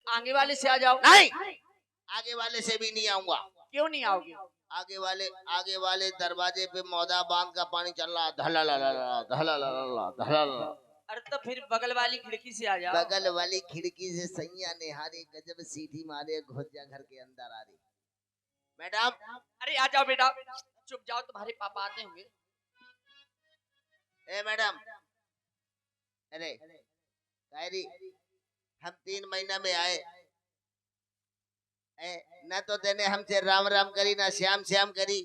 आगे वाले से आ जाओ। नहीं, आगे वाले से भी नहीं आऊंगा। क्यों नहीं आओगे? आगे वाले दरवाजे पे मौदा बांध का पानी चल रहा, धलाला धलाला धलाला। अरे तो फिर बगल वाली खिड़की से आ जाओ। बगल वाली खिड़की से सैया निहारे, गजब सीटी मारे, घुस जा घर के अंदर आ रही। मैडम, अरे आ जाओ बेटा, चुप जाओ, तुम्हारे पापा आते होंगे। ए मैडम, अरे कायरी, हम 3 महीना में आए, न तो तेने हमसे राम राम करी, ना श्याम श्याम करी।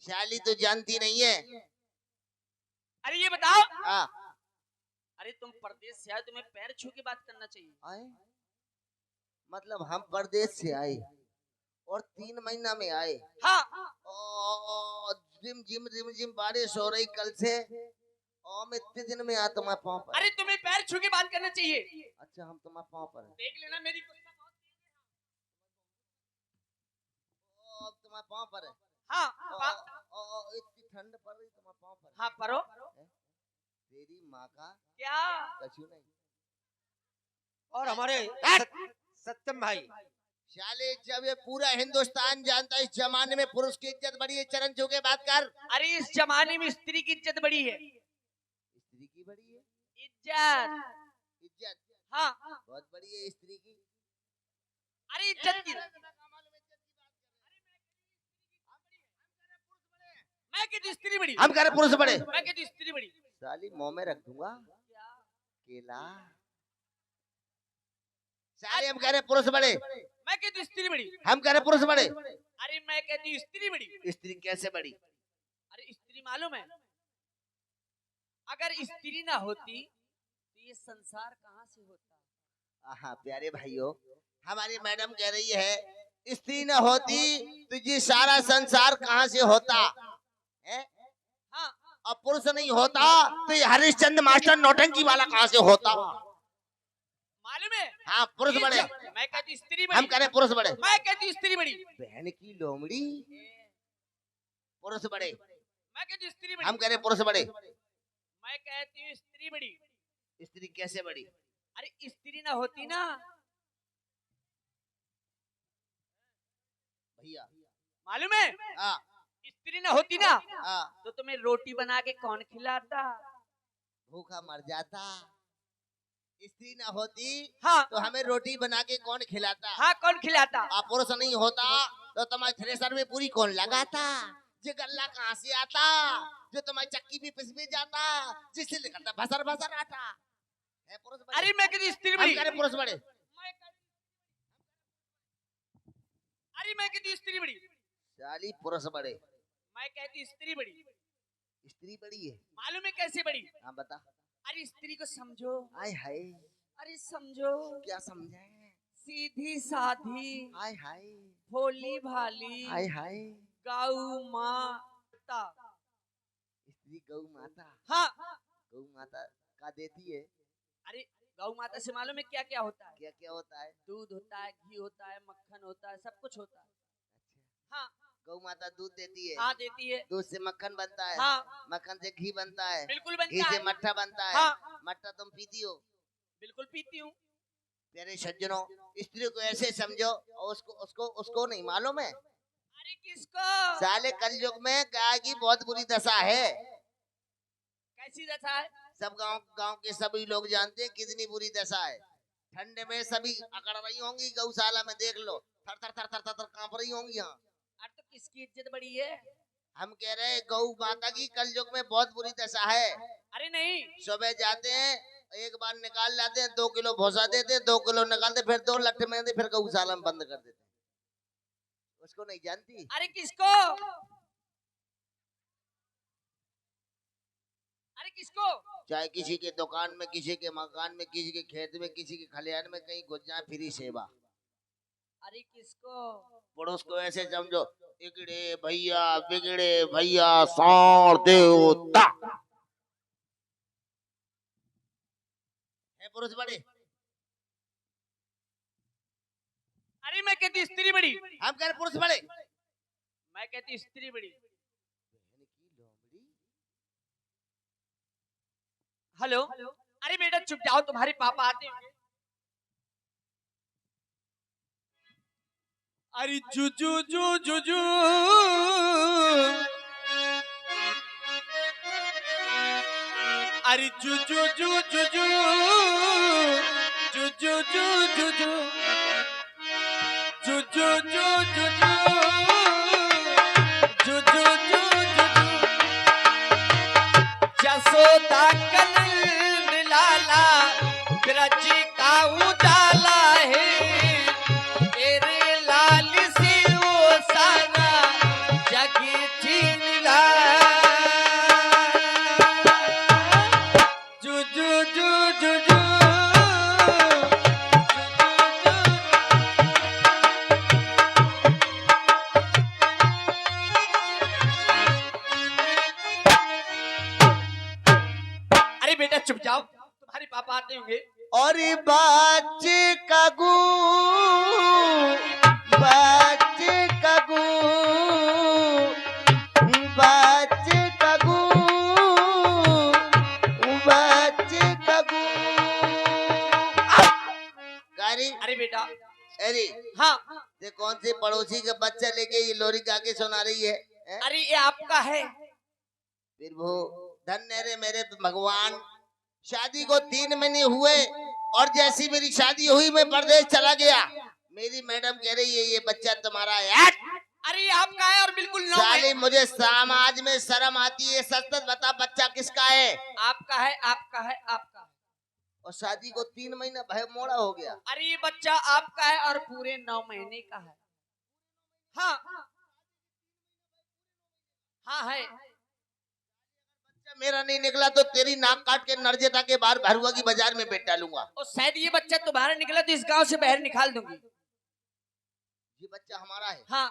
शाली तो जानती नहीं है। अरे ये बताओ, हाँ, अरे तुम परदेश से आए, तुम्हें पैर छू के बात करना चाहिए। आए मतलब हम परदेश से आए और 3 महीना में आए। हाँ, और जिम जिम जिम जिम बारिश हो रही कल से, और मैं इतने दिन में आ तुम्हारे पाँव पर। अरे तुम्हें पैर छू के बात करना चाहिए। अच्छा, हम तुम्हारे पाँव पर हैं। देख लेना मेरी गुस्सा बहुत तेज है। अब तुम्हारे पाँव पर है। हाँ इतनी ठंड पड़ रही तुम्हारे पाँव पर। हाँ परो। तेरी माँ का क्या? कछु नहीं। और हमारे सत्यम भाई, शाले, जब ये पूरा हिंदुस्तान जानता है इस जमाने में पुरुष की इज्जत बड़ी है, चरण छू के बात कर। अरे इस जमाने में स्त्री की इज्जत बड़ी है। स्त्री की बड़ी है इज्जत? इज्जत? हाँ, बहुत बड़ी है स्त्री की। अरे इज्जत की। मैं कहती स्त्री बड़ी, हम कह रहे पुरुष बड़े। मैं कहती स्त्री बड़ी। साली मुंह में रख दूंगा केला। साले, हम कह रहे पुरुष बड़े। मैं कहती स्त्री बड़ी। हम कह रहे पुरुष बड़े। अरे मैं कहती स्त्री बड़ी। स्त्री कैसे बड़ी? अरे स्त्री मालूम है, अगर स्त्री ना होती तो ये संसार कहाँ से होता? हाँ प्यारे भाइयों, हमारी मैडम कह रही है स्त्री न होती तो ये सारा संसार कहाँ से होता है? हाँ, और पुरुष नहीं होता तो ये हरिश्चंद्र मास्टर नौटंकी वाला कहाँ से होता? मालूम है? हाँ, पुरुष बड़े। मैं कहती स्त्री बड़ी। हम कह रहे पुरुष बड़े। मैं कहती स्त्री बड़ी। बहन की लोमड़ी, पुरुष बड़े। मैं कहती स्त्री बड़ी। हम कह रहे पुरुष बड़े। मैं कहती हूँ स्त्री बड़ी। स्त्री कैसे बड़ी? अरे स्त्री ना होती ना भैया, मालूम है, हाँ स्त्री ना होती ना हाँ, तो तुम्हें रोटी बना के कौन खिलाता? भूखा मर जाता। स्त्री ना होती हाँ, तो हमें रोटी बना के कौन खिलाता? हाँ कौन खिलाता? आप पुरुष नहीं होता तो तुम्हारे थ्रेसर में पूरी कौन लगाता? जो गल्ला कहाँ से आता? जो तुम्हारी चक्की भी पिस भी जाता, जिससे निकलता भसर भसर आता है पुरुष बड़े। अरे मैं कहती स्त्री बड़ी। हम कह रहे पुरुष बड़े। अरे मैं कहती स्त्री बड़ी। साली पुरुष बड़े। मैं कहती स्त्री बड़ी। स्त्री बड़ी है? मालूम है कैसे बड़ी? हाँ बता। अरे स्त्री को समझो। आय हाय, अरे समझो, क्या समझे? सीधी साधी, हाय हाय, भोली भाली, हाय हाय। गौ माता। स्त्री गौ माता। हाँ, गौ माता का देती है? अरे गौ माता से मालूम है क्या क्या होता है? क्या क्या होता है? दूध होता है, घी होता है, मक्खन होता है, सब कुछ होता है। अच्छा, हाँ, गौ माता दूध देती है? हाँ देती है। दूध से मक्खन बनता है? हाँ, मक्खन से घी बनता है? बिल्कुल घी बनता से है। मट्ठा बनता है? हाँ, मट्ठा तुम पीती हो? बिल्कुल पीती हूँ। प्यारे सज्जनों, स्त्री को ऐसे समझो और उसको नहीं मालूम है। अरे किसको? साले कलयुग में गाय की बहुत बुरी दशा है। कैसी दशा है? सब गांव के सभी लोग जानते हैं कितनी बुरी दशा है। ठंडे में सभी अकड़ रही होंगी, गौशाला में देख लो, थर थर थर थर थर थर कांप रही होंगी। यहाँ अरे तो किसकी इज्जत बड़ी है? हम कह रहे हैं गौ माता की कलयुग में बहुत बुरी दशा है। अरे नहीं, सुबह जाते हैं, एक बार निकाल लाते हैं, 2 किलो भूसा देते, 2 किलो निकालते, फिर 2 लट्ठे में फिर गौशाला में बंद कर देते। उसको नहीं जानती? अरे किसको? अरे किसको? चाहे किसी के दुकान में, किसी के मकान में, किसी के खेत में, किसी के खलिहान में, कहीं घुस जाए, फ्री सेवा। अरे किसको? पड़ोस को ऐसे समझो, बिगड़े भैया सार देवता है पुरुष बड़े। अरे मैं कहती स्त्री बड़ी। हम कह रहे पुरुष बड़े। मैं कहती स्त्री बड़ी। हेलो, अरे बेटा चुप जाओ, तुम्हारे पापा आते हैं। अरे जुजू जू जुजू अरे जुजू जू जुजू जुजू जू जुजू जुजू जू जुजू जुजू जू जुजू जसोदा कल लाला ब्रज का उजाला है तेरे लाल से वो सारा जग छीन ला जुजू जू जुजू अरे बेटा चुप जाओ तुम्हारे पापा आते होंगे और बच्चे कगू बच्चे कगू बच्चे कगू बच्चे कगू गारी अरे बेटा अरे हाँ ये कौन सी पड़ोसी का बच्चा लेके ये लोरी गा के सुना रही है, हैं? अरे ये आपका है प्रभु धन्य रे मेरे भगवान, शादी को 3 महीने हुए और जैसी मेरी शादी हुई मैं परदेश चला गया, मेरी मैडम कह रही है ये बच्चा तुम्हारा है। अरे ये आपका है और बिल्कुल नौ साली मुझे समाज में शर्म आती है, सच सच बता बच्चा किसका है? आपका है आपका है आपका है। और शादी को 3 महीना भय मोड़ा हो गया। अरे ये बच्चा आपका है और पूरे 9 महीने का है। हाँ हाँ है। बच्चा मेरा नहीं निकला तो तेरी नाक काट के नरजेता के बाहर भरुआ की बाजार में बेच डालूंगा। और शायद ये बच्चा तुम्हारा निकला तो इस गांव से बाहर निकाल दूंगी। ये बच्चा हमारा है। हाँ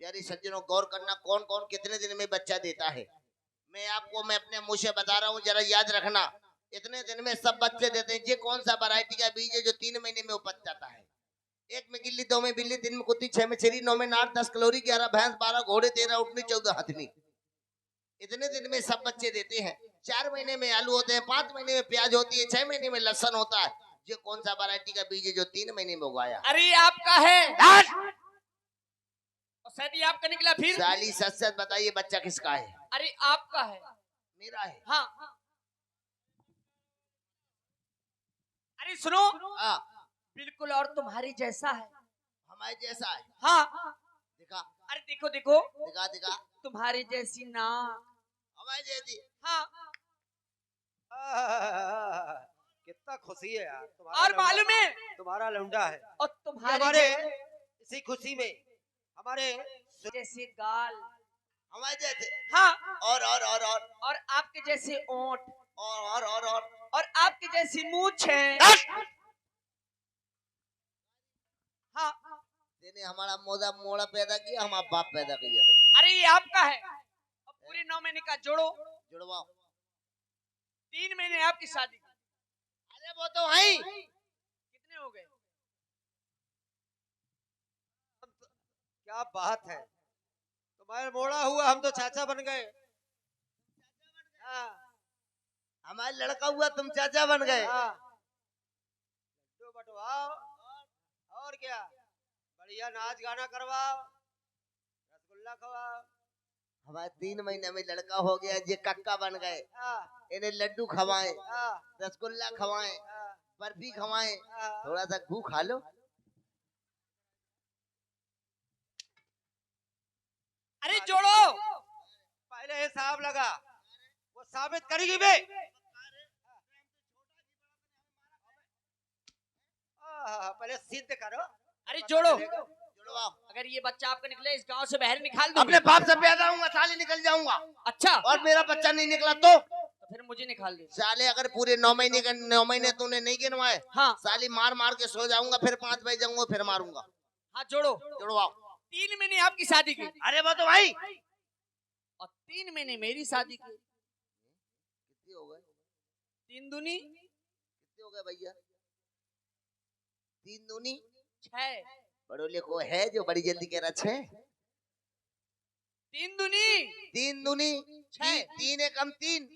प्यारे सज्जनों गौर करना कौन कौन कितने दिन में बच्चा देता है। मैं अपने मुंह से बता रहा हूँ, जरा याद रखना, इतने दिन में सब बच्चे देते हैं। ये कौन सा वैरायटी का बीज है जो 3 महीने में उपज जाता है? 1 में गिल्ली, 2 में बिल्ली, 3 में कुत्ती, 6 में छेरी, 9 में नाट, 10 कलोरी, 11 भैंस, 12 घोड़े, 13 उठनी, 14 हथनी। इतने दिन में सब बच्चे देते हैं। 4 महीने में आलू होते हैं, 5 महीने में प्याज होती है, 6 महीने में लहसुन होता है। ये कौन सा वैरायटी का बीज है जो 3 महीने में उगाया? अरे ये आपका है और शायद ये आपका निकला फिर। साली सच सच बताइए बच्चा किसका है? अरे आपका है। मेरा है। हाँ अरे सुनो हाँ बिल्कुल और तुम्हारी जैसा है। हमारे जैसा है। हाँ दिखा अरे देखो देखो दिखा दिखा तुम्हारी जैसी नाक। हमारे जैसी। हाँ कितना खुशी है यार और मालूम है तुम्हारा लौंडा है। और ये तुम्हारे हमारे इसी खुशी में हमारे जैसे गाल। हमारे जैसे। हाँ और आपके जैसे ओंठ और और आपके जैसी मूंछ है। हाँ तेने हमारा मोड़ा पैदा किया, हमारा बाप पैदा किया तेने। अरे ये आपका है और पूरे 9 महीने का जोड़ो। जुड़वाओ। 3 महीने आपकी शादी। अरे वो तो है। कितने हो गए? क्या बात है, तुम्हारे मोड़ा हुआ हम तो चाचा बन गए। हाँ हमारा लड़का हुआ तुम चाचा बन गए। हाँ तो बटवाओ और क्या, बढ़िया नाच गाना करवाओ, रसगुल्ला खवाओ। हमारे 3 महीने में लड़का हो गया, ये कक्का बन गए। हाँ इन्हें लड्डू खवाएं, हाँ रसगुल्ला खवाएं, हाँ बर्फी खवाएं, हाँ। थोड़ा सा घू खा लो। अरे जोड़ो। पहले हिसाब लगा, वो साबित करेगी बे। पहले सिद्ध करो। अरे जोड़ो। जुड़वाओ। अगर ये बच्चा आपका निकले इस गांव से बाहर निकाल दो। अपने बाप से पैदा हूँ साले निकल जाऊंगा। अच्छा और मेरा बच्चा नहीं निकला तो फिर मुझे निकाल दो। साले अगर पूरे 9 महीने तूने नहीं गिनवाए, हाँ साली मार मार के सो जाऊंगा, फिर 5 बजे जाऊंगा, फिर मारूंगा। हाँ जोड़ो। जुड़वाओ। 3 महीने आपकी शादी की अरे वो तो भाई और 3 महीने मेरी शादी की। कितने हो गए? 3 दूनी कितने हो गए भैया? 3 दूनी 6। बड़ो लिखो है जो बड़ी जल्दी कह रहा 6। 3 दूनी 3 दूनी 6। 3 एकम 3,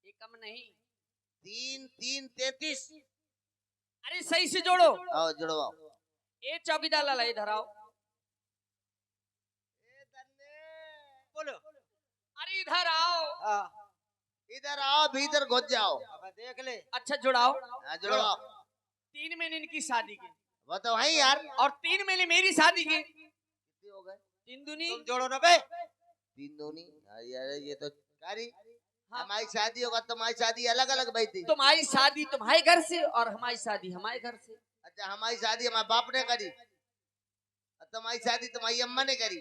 ये कम नहीं। 3 3 33। अरे सही से जोड़ो। आओ जुड़वाओ। ए चौकीदार लाला इधर आओ। बोलो। अरे इधर आओ। हाँ, इधर आओ भीतर घुस जाओ। अब देख ले। अच्छा जुड़ाओ। हाँ, जुड़ो। 3 महीने इनकी शादी के वो तो वही यार। और 3 महीने मेरी शादी के। कितने हो गए? 3 दूनी। तुम जोड़ो ना बे। 3 दूनी। यार ये तो कारी। हाँ। हमारी शादी होगा, तुम्हारी शादी अलग अलग भाई थी। तुम्हारी शादी तुम्हारे घर से और हमारी शादी हमारे घर से। अच्छा, हमारी शादी हमारे बाप ने करी और तुम्हारी शादी तुम्हारी अम्मा ने करी।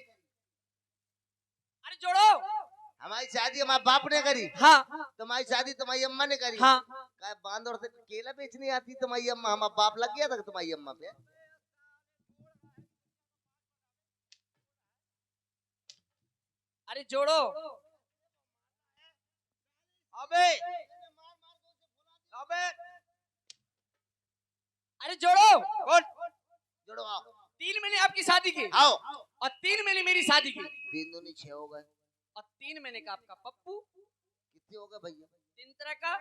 अरे जोड़ो। हमारी शादी हमारे बाप ने करी, हाँ तुम्हारी शादी तुम्हारी अम्मा ने करी। हाँ। क्या बांध और से केला बेचनी आती तुम्हारी अम्मा? हमारा बाप लग गया था तुम्हारी अम्मा पे। अरे जोड़ो। अबे अबे अरे जोड़ो। बोल। जुड़ो आओ। 3 महीने आपकी शादी के आओ। और 3 महीने मेरी शादी के 3 दूनी 6 हो गए। और 3 महीने का आपका पप्पू। कितने हो गए भैया? 3 तरह का